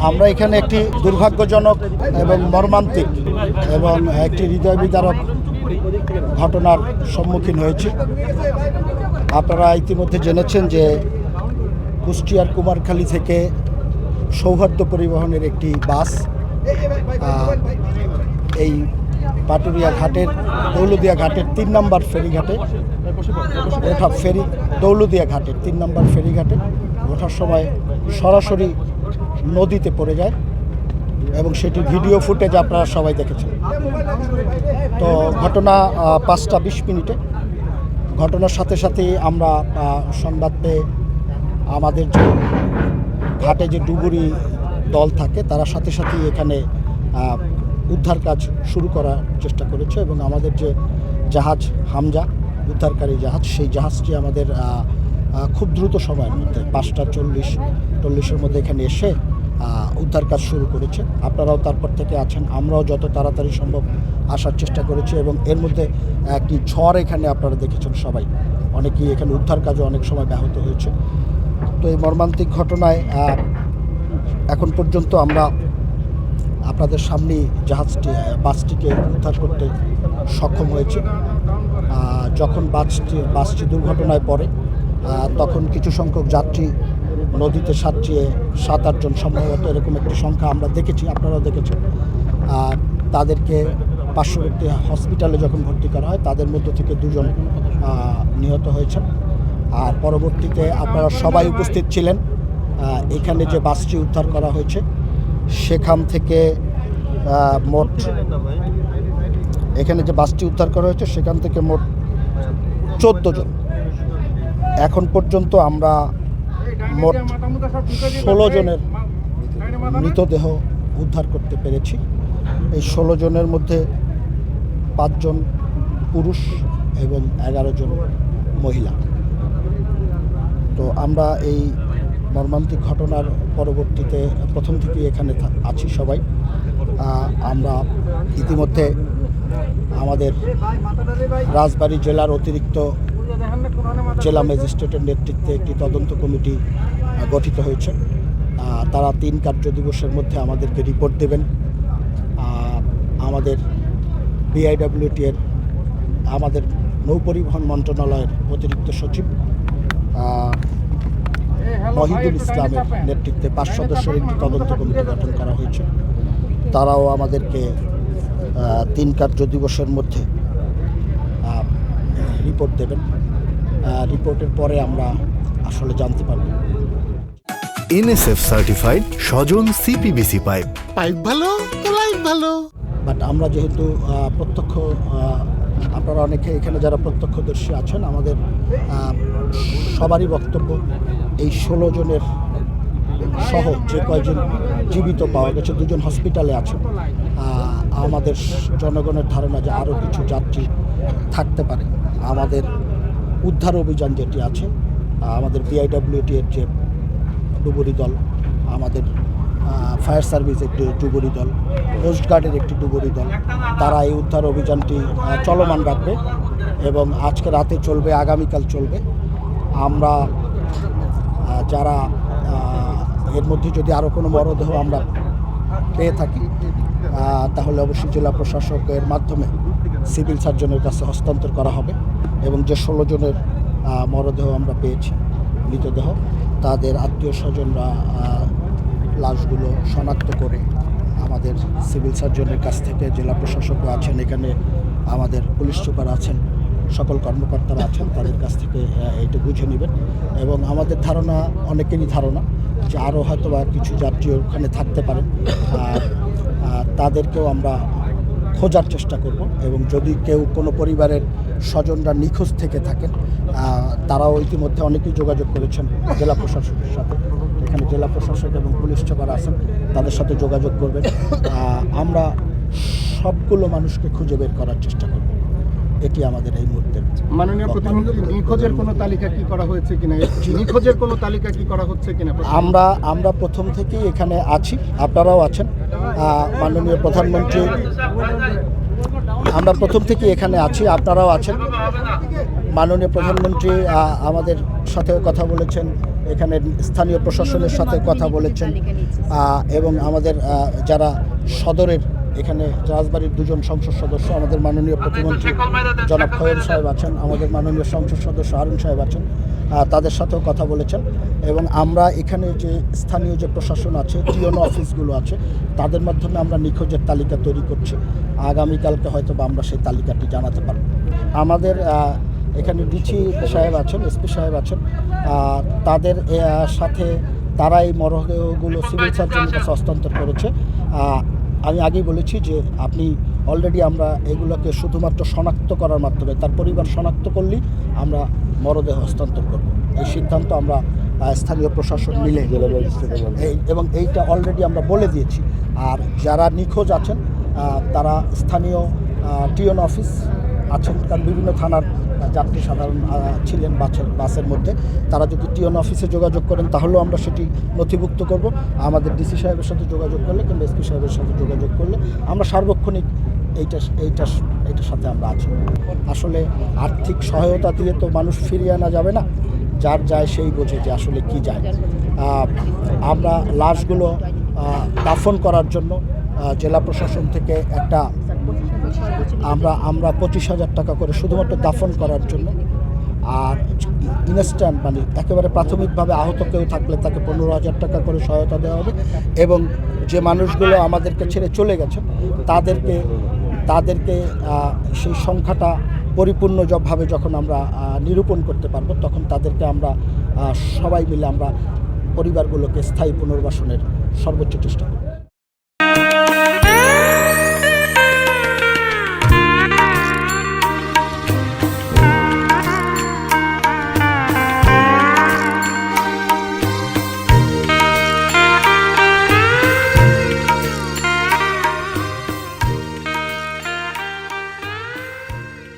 আমরা এখানে একটি দুর্ভাগ্যজনক এবং মর্মান্তিক এবং একটি হৃদয় বিদারক ঘটনার সম্মুখীন হয়েছি। আপনারা ইতিমধ্যে জেনেছেন যে কুষ্টিয়ার কুমারখালী থেকে সৌহার্দ্য পরিবহনের একটি বাস এই পাটুরিয়া ঘাটের দৌলদিয়া ঘাটের ৩ নম্বর ফেরিঘাটে দৌলদিয়া ঘাটের ৩ নম্বর ফেরিঘাটে ওঠার সময় সরাসরি নদীতে পড়ে যায় এবং সেটি ভিডিও ফুটেজ আপনারা সবাই দেখেছেন। তো ঘটনা ৫টা ২০ মিনিটে। ঘটনার সাথে সাথেই আমরা সংবাদ পেয়ে আমাদের যে ঘাটে যে ডুবুরি দল থাকে তারা সাথে সাথেই এখানে উদ্ধার কাজ শুরু করার চেষ্টা করেছে এবং আমাদের যে জাহাজ হামজা উদ্ধারকারী জাহাজ, সেই জাহাজটি আমাদের খুব দ্রুত সময়ের মধ্যে ৫টা ৪০-৪০-এর মধ্যে এখানে এসে উদ্ধার কাজ শুরু করেছে। আপনারাও তারপর থেকে আছেন, আমরাও যত তাড়াতাড়ি সম্ভব আসার চেষ্টা করেছি এবং এর মধ্যে একটি ঝড় এখানে আপনারা দেখেছেন সবাই, অনেকেই এখানে উদ্ধার কাজও অনেক সময় ব্যাহত হয়েছে। তো এই মর্মান্তিক ঘটনায় এখন পর্যন্ত আমরা আপনাদের সামনেই বাসটিকে উদ্ধার করতে সক্ষম হয়েছে। যখন বাসটি দুর্ঘটনায় পড়ে তখন কিছু সংখ্যক যাত্রী নদীতে 7-8 জন সম্ভবত এরকম একটি সংখ্যা আমরা দেখেছি, আপনারাও দেখেছেন। তাদেরকে পার্শ্ববর্তী হসপিটালে যখন ভর্তি করা হয় তাদের মধ্য থেকে 2 জন নিহত হয়েছেন। আর পরবর্তীতে আপনারা সবাই উপস্থিত ছিলেন। এখানে যে বাসটি উদ্ধার করা হয়েছে সেখান থেকে মোট 14 জন। এখন পর্যন্ত আমরা মোট 16 জনের মৃতদেহ উদ্ধার করতে পেরেছি। এই 16 জনের মধ্যে 5 জন পুরুষ এবং 11 জন মহিলা। তো আমরা এই মর্মান্তিক ঘটনার পরবর্তীতে প্রথম থেকেই এখানে আছি সবাই। আমরা ইতিমধ্যে আমাদের রাজবাড়ী জেলার অতিরিক্ত জেলা ম্যাজিস্ট্রেটের নেতৃত্বে একটি তদন্ত কমিটি গঠিত হয়েছে। তারা 3 কার্য দিবসের মধ্যে আমাদেরকে রিপোর্ট দেবেন। আমাদের বিআইডব্লিউটি এর আমাদের নৌপরিবহন মন্ত্রণালয়ের অতিরিক্ত সচিব মহিদুল ইসলামের নেতৃত্বে 5 সদস্যের একটি তদন্ত কমিটি গঠন করা হয়েছে। তারাও আমাদেরকে 3 কার্য দিবসের মধ্যে রিপোর্ট দেবেন। রিপোর্টের পরে আমরা আসলে জানতে পারব। এনএসএফ সার্টিফাইড স্বজন সিপিবিসি পাইপ ভালো তো লাইফ ভালো। বাট আমরা যেহেতু প্রত্যক্ষ, আপনারা অনেকে এখানে যারা প্রত্যক্ষদর্শী আছেন, আমাদের সবারই বক্তব্য এই 16 জনের সহ যে কয়জন জীবিত পাওয়া গেছে, 2 জন হসপিটালে আছেন। আমাদের জনগণের ধারণা যে আরও কিছু যাত্রী থাকতে পারে। আমাদের উদ্ধার অভিযান যেটি আছে, আমাদের বিআইডব্লিউটি এর যে ডুবুরি দল, আমাদের ফায়ার সার্ভিস একটি ডুবুরি দল, কোস্টগার্ডের একটি ডুবুরি দল, তারা এই উদ্ধার অভিযানটি চলমান রাখবে এবং আজকে রাতে চলবে, আগামীকাল চলবে। আমরা যারা এর মধ্যে যদি আরও কোনো মরদেহ আমরা পেয়ে থাকি তাহলে অবশ্যই জেলা প্রশাসকের মাধ্যমে সিভিল সার্জনের কাছে হস্তান্তর করা হবে এবং যে 16 জনের মরদেহ আমরা পেয়েছি, মৃতদেহ, তাদের আত্মীয় স্বজনরা লাশগুলো শনাক্ত করে আমাদের সিভিল সার্জনের কাছ থেকে, জেলা প্রশাসকও আছেন এখানে, আমাদের পুলিশ সুপার আছেন, সকল কর্মকর্তারা আছেন, তাদের কাছ থেকে এইটা বুঝে নেবেন। এবং আমাদের ধারণা, অনেকেরই ধারণা যে আরও হয়তো বা কিছু যাত্রী ওখানে থাকতে পারেন। তাদেরকেও আমরা খোঁজার চেষ্টা করব এবং যদি কেউ কোনো পরিবারের স্বজনরা নিখোঁজ থেকে থাকেন, তারাও ইতিমধ্যে অনেকেই যোগাযোগ করেছেন জেলা প্রশাসকের সাথে। এখানে জেলা প্রশাসক এবং পুলিশ সুপার আছেন, তাদের সাথে যোগাযোগ করবেন। আমরা সবগুলো মানুষকে খুঁজে বের করার চেষ্টা করব। এটি আমাদের এই মুহূর্তের। মাননীয় প্রধানমন্ত্রী, নিখোঁজের কোনো তালিকা কি করা হয়েছে কিনা, নিখোঁজের কোনো তালিকা কি করা হচ্ছে কিনা? আমরা প্রথম থেকেই এখানে আছি, আপনারাও আছেন। মাননীয় প্রধানমন্ত্রী, আমরা প্রথম থেকেই এখানে আছি, আপনারাও আছেন। মাননীয় প্রধানমন্ত্রী আমাদের সাথেও কথা বলেছেন, এখানে স্থানীয় প্রশাসনের সাথে কথা বলেছেন এবং আমাদের যারা সদরের এখানে রাজবাড়ির 2 জন সংসদ সদস্য, আমাদের মাননীয় প্রতিমন্ত্রী জনাব খয়ম সাহেব আছেন, আমাদের মাননীয় সংসদ সদস্য হারুন সাহেব আছেন, তাদের সাথেও কথা বলেছেন। এবং আমরা এখানে যে স্থানীয় যে প্রশাসন আছে, টিওনো অফিসগুলো আছে, তাদের মাধ্যমে আমরা নিখোঁজের তালিকা তৈরি করছি। আগামীকালকে হয়তো বা আমরা সেই তালিকাটি জানাতে পারব। আমাদের এখানে ডিসি সাহেব আছেন, এসপি সাহেব আছেন, তাদের সাথে তারা এই মরদেহগুলো সিভিল সার্জনের কাছে হস্তান্তর করেছে। আমি আগেই বলেছি যে আপনি অলরেডি আমরা এগুলোকে শুধুমাত্র শনাক্ত করার মাধ্যমে, তার পরিবার শনাক্ত করলেই আমরা মরদেহ হস্তান্তর করব। এই সিদ্ধান্ত আমরা স্থানীয় প্রশাসন মিলে এবং এইটা অলরেডি আমরা বলে দিয়েছি। আর যারা নিখোঁজ আছেন তারা স্থানীয় টিওন অফিস আছেন, কারণ বিভিন্ন থানার যাত্রী সাধারণ ছিলেন বাসের মধ্যে, তারা যদি টিওন অফিসে যোগাযোগ করেন তাহলেও আমরা সেটি নথিভুক্ত করব। আমাদের ডিসি সাহেবের সাথে যোগাযোগ করলে কিংবা এসপি সাহেবের সাথে যোগাযোগ করলে আমরা সার্বক্ষণিক এইটার সাথে আমরা আছি। আসলে আর্থিক সহায়তা দিয়ে তো মানুষ ফিরিয়ে আনা যাবে না, যার যায় সেই বোঝে যে আসলে কি যায়। আমরা লাশগুলো দাফন করার জন্য জেলা প্রশাসন থেকে একটা আমরা 25,000 টাকা করে শুধুমাত্র দাফন করার জন্য, আর ইনস্ট্যান্ট মানে একেবারে প্রাথমিকভাবে আহত কেউ থাকলে তাকে 15,000 টাকা করে সহায়তা দেওয়া হবে। এবং যে মানুষগুলো আমাদেরকে ছেড়ে চলে গেছে তাদেরকে সেই সংখ্যাটা পরিপূর্ণভাবে যখন আমরা নিরূপণ করতে পারবো, তখন তাদেরকে আমরা সবাই মিলে আমরা পরিবারগুলোকে স্থায়ী পুনর্বাসনের সর্বোচ্চ চেষ্টা করব।